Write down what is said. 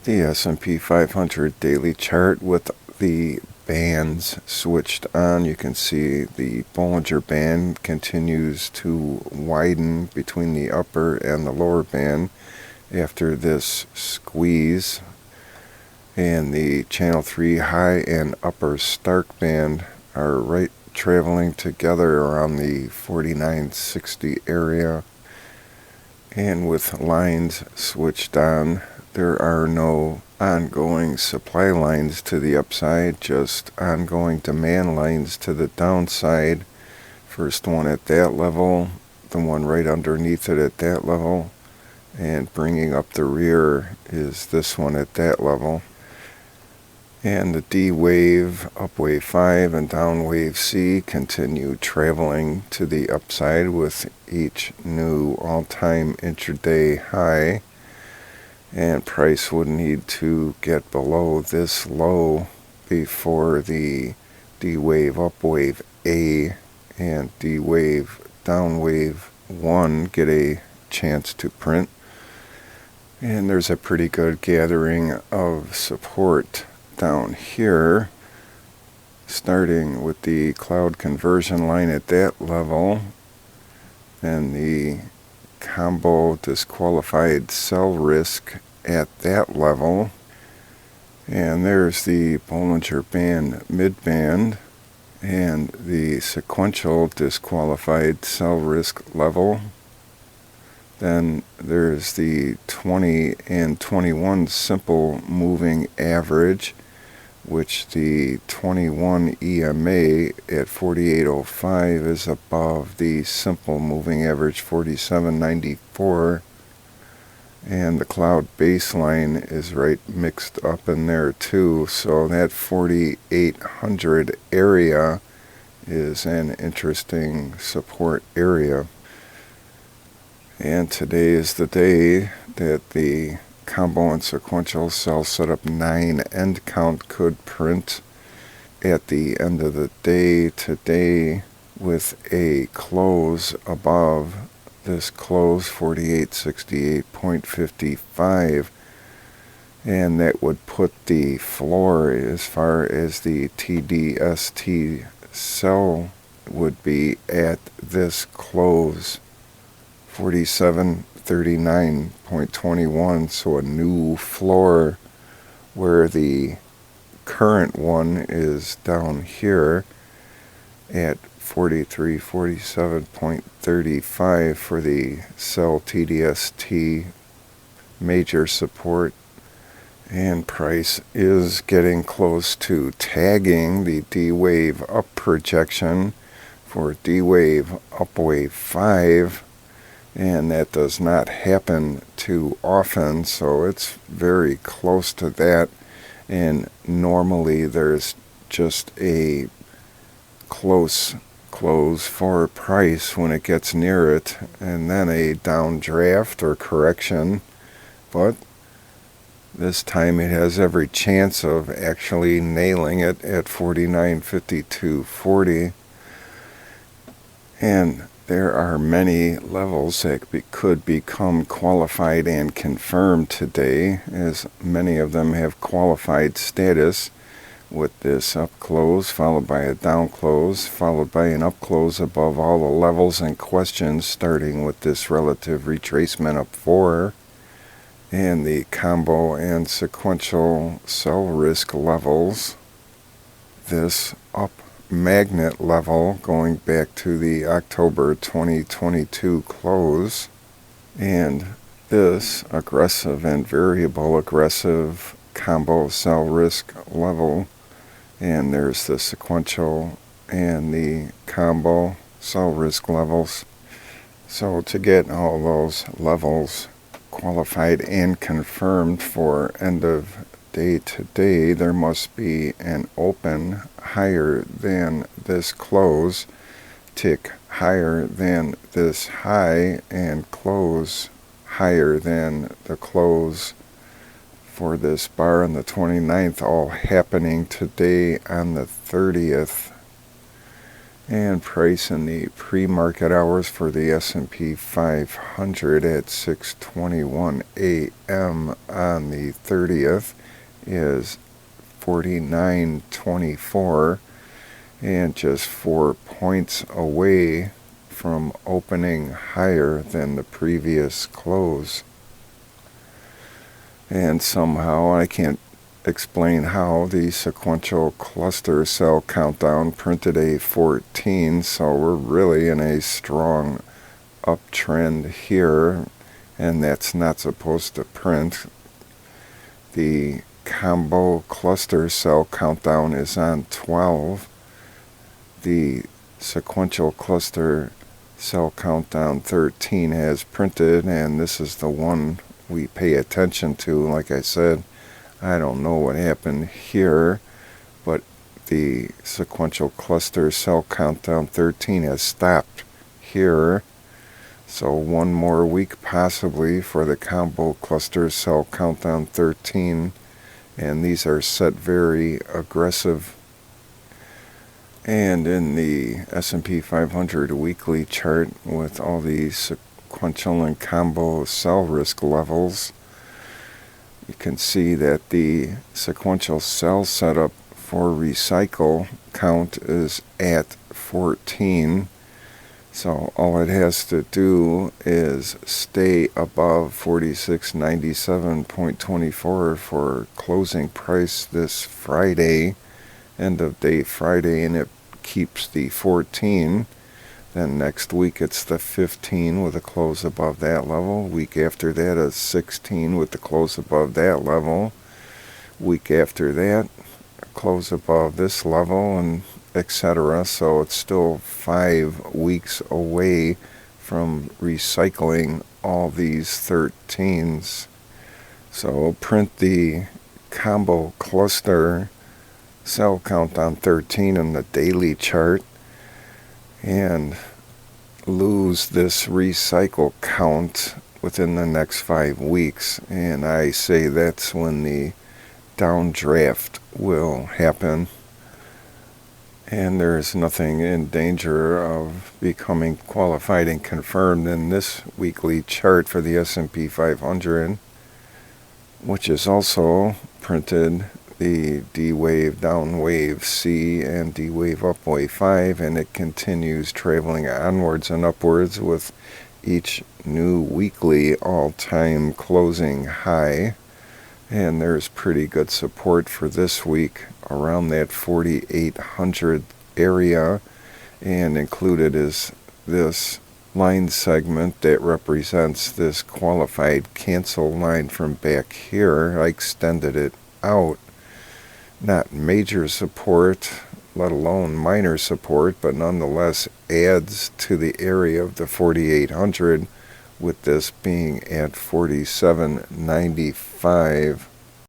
The S&P 500 daily chart with the bands switched on. You can see the Bollinger Band continues to widen between the upper and the lower band after this squeeze, and the channel 3 high and upper Stark band are right traveling together around the 4960 area, and with lines switched on, there are no ongoing supply lines to the upside, just ongoing demand lines to the downside. First one at that level, the one right underneath it at that level, and bringing up the rear is this one at that level. And the D wave, up wave 5 and down wave C continue traveling to the upside with each new all-time intraday high. And price would need to get below this low before the D wave, up wave A and D wave, down wave 1 get a chance to print. And there's a pretty good gathering of support down here, starting with the cloud conversion line at that level, and the combo disqualified sell risk at that level, and there's the Bollinger Band mid-band and the sequential disqualified sell risk level. Then there's the 20 and 21 simple moving average, which the 21 EMA at 48.05 is above the simple moving average 47.94, and the cloud baseline is right mixed up in there too, so that 4800 area is an interesting support area. And today is the day that the combo and sequential sell setup 9 end count could print at the end of the day today, with a close above this close 4868.55, and that would put the floor as far as the TDST sell would be at this close 4739.21, so a new floor where the current one is down here at 4347.35 for the sell TDST major support. And price is getting close to tagging the D wave up projection for D wave up wave 5. And that does not happen too often, so it's very close to that. And normally there's just a close close for price when it gets near it, and then a downdraft or correction. But this time it has every chance of actually nailing it at 49.52.40. And there are many levels that could become qualified and confirmed today, as many of them have qualified status, with this up close followed by a down close followed by an up close above all the levels in question, starting with this relative retracement up 4 and the combo and sequential sell risk levels. This up magnet level going back to the October 2022 close, and this aggressive and variable aggressive combo sell risk level, and there's the sequential and the combo sell risk levels. So to get all those levels qualified and confirmed for end of day today, there must be an open higher than this close, tick higher than this high, and close higher than the close for this bar on the 29th, all happening today on the 30th. And price in the pre-market hours for the S&P 500 at 6:21 a.m. on the 30th is 49.24, and just 4 points away from opening higher than the previous close. And somehow, I can't explain how, the sequential cluster cell countdown printed a 14, so we're really in a strong uptrend here, and that's not supposed to print. The combo cluster cell countdown is on 12. The sequential cluster cell countdown 13 has printed, and this is the one we pay attention to. Like I said, I don't know what happened here, but the sequential cluster cell countdown 13 has stopped here. So one more week possibly for the combo cluster cell countdown 13, and these are set very aggressive. And in the S&P 500 weekly chart with all these sequential and combo sell risk levels, you can see that the sequential cell setup for recycle count is at 14. So all it has to do is stay above 4697.24 for closing price this Friday, end of day Friday, and it keeps the 14. Then next week it's the 15 with a close above that level. Week after that is 16 with the close above that level. Week after that, close above this level, and etc. So it's still 5 weeks away from recycling all these 13s. So print the combo cluster cell countdown 13 in the daily chart, and lose this recycle count within the next 5 weeks. And I say that's when the downdraft will happen. And there's nothing in danger of becoming qualified and confirmed in this weekly chart for the S&P 500, which is also printed the D wave, down wave C, and D wave up wave 5, and it continues traveling onwards and upwards with each new weekly all-time closing high. And there's pretty good support for this week around that 4,800 area, and included is this line segment that represents this qualified cancel line from back here. I extended it out. Not major support, let alone minor support, but nonetheless adds to the area of the 4,800, with this being at 47.95.